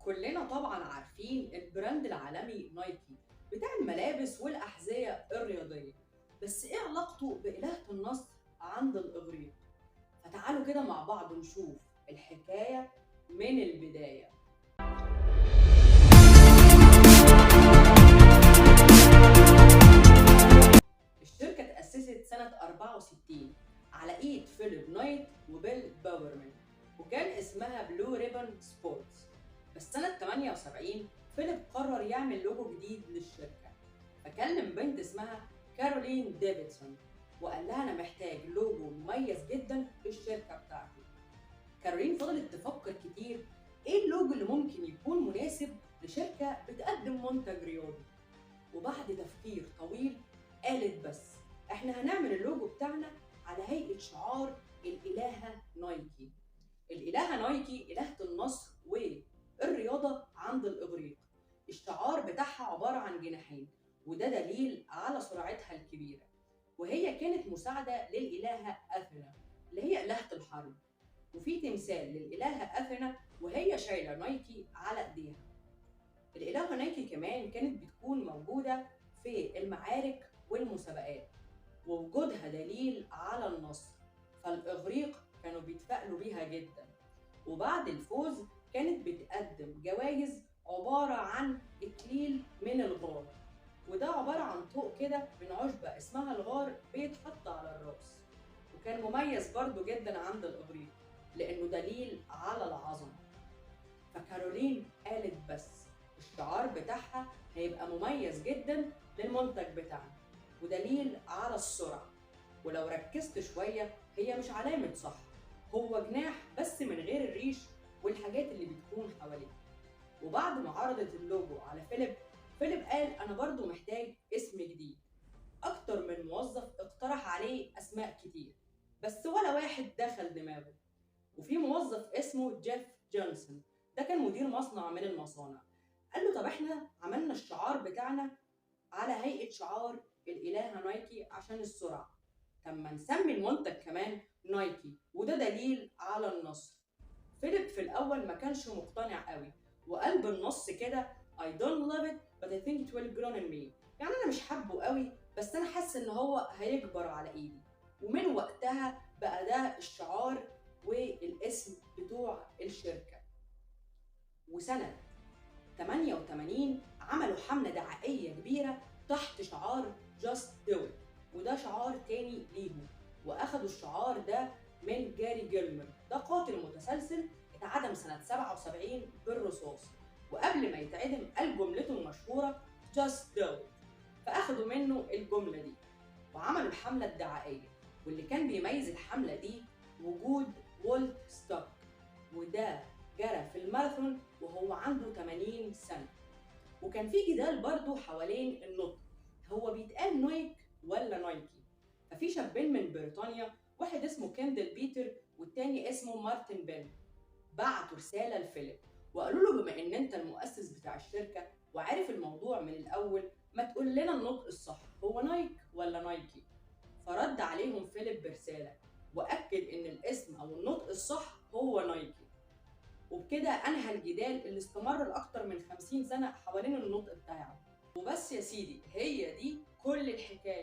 كلنا طبعا عارفين البراند العالمي نايكي بتاع الملابس والأحذية الرياضية. بس ايه علاقته بإلهة النصر عند الإغريق؟ فتعالوا كده مع بعض نشوف الحكاية من البداية. الشركة تأسست سنة 64 على إيد فيليب نايت وبيل باورمان، وكان اسمها بلو ريبون سبورتس. بس سنة 78 فيليب قرر يعمل لوجو جديد للشركة، فكلم بنت اسمها كارولين ديفيدسون وقال لها أنا محتاج لوجو مميز جدا للشركة بتاعتي. كارولين فضلت تفكر كتير إيه اللوجو اللي ممكن يكون مناسب لشركة بتقدم منتج رياضي، وبعد تفكير طويل قالت بس احنا هنعمل اللوجو بتاعنا على هيئة شعار الإلهة نايكي. الإلهة نايكي إلهة النصر والرياضة عند الإغريق. الشعار بتاعها عبارة عن جناحين، وده دليل على سرعتها الكبيرة، وهي كانت مساعدة للإلهة أثينا اللي هي إلهة الحرب. وفي تمثال للإلهة أثينا وهي شايلة نايكي على إيديها. الإلهة نايكي كمان كانت بتكون موجودة في المعارك والمسابقات، ووجودها دليل على النصر، فالإغريق كانوا بيتفائلوا بيها جدا. وبعد الفوز كانت بتقدم جوائز عبارة عن إكليل من الغار، وده عبارة عن طوق كده من عشبة اسمها الغار بيتحط على الرأس، وكان مميز برضو جدا عند الإغريق لأنه دليل على العظمة. فكارولين قالت بس الشعار بتاعها هيبقى مميز جدا للمنتج بتاعنا ودليل على السرعة. ولو ركزت شوية هي مش علامة صح، هو جناح بس من غير الريش والحاجات اللي بتكون حواليه. وبعد ما عرضت اللوجو على فيليب قال أنا برضو محتاج اسم جديد. أكتر من موظف اقترح عليه أسماء كتير بس ولا واحد دخل دماغه. وفي موظف اسمه جيف جونسون، ده كان مدير مصنع من المصانع، قال له طب احنا عملنا الشعار بتاعنا على هيئة شعار الإلهة نايكي عشان السرعة، طب ما نسمي المنتج كمان نايكي وده دليل على النصر. فيليب في الأول ما كانش مقتنع قوي وقال بالنص كده I don't love it but I think it will grow on me، يعني أنا مش حابه قوي بس أنا حاسس إن هو هيكبر على إيدي. ومن وقتها بقى ده الشعار والاسم بتوع الشركة. وسنة 88 عملوا حملة دعائية كبيرة تحت شعار Just Do It، وده شعار تاني ليهم، وأخدوا الشعار ده من جاري جيلمر، ده قاتل متسلسل اتعدم سنة 77 بالرصاص، وقبل ما يتعدم قال جملته المشهورة Just Do It، فأخدوا منه الجملة دي وعملوا الحملة الدعائية. واللي كان بيميز الحملة دي وجود وولت ستوك، وده جرى في الماراثون وهو عنده 80 سنة. وكان في جدال برضو حوالين النطق، هو بيتقال نايك ولا نايكي؟ ففي شابين من بريطانيا، واحد اسمه كيندل بيتر والتاني اسمه مارتن بين، بعتوا رسالة لفيليب وقالوا له بما ان انت المؤسس بتاع الشركة وعارف الموضوع من الاول، ما تقول لنا النطق الصح هو نايك ولا نايكي؟ فرد عليهم فيليب برسالة واكد ان الاسم او النطق الصح هو نايكي. وبكده انهى الجدال اللي استمر لاكتر من 50 سنة حوالين النطق بتاعه. وبس يا سيدي، هي دي كل الحكاية.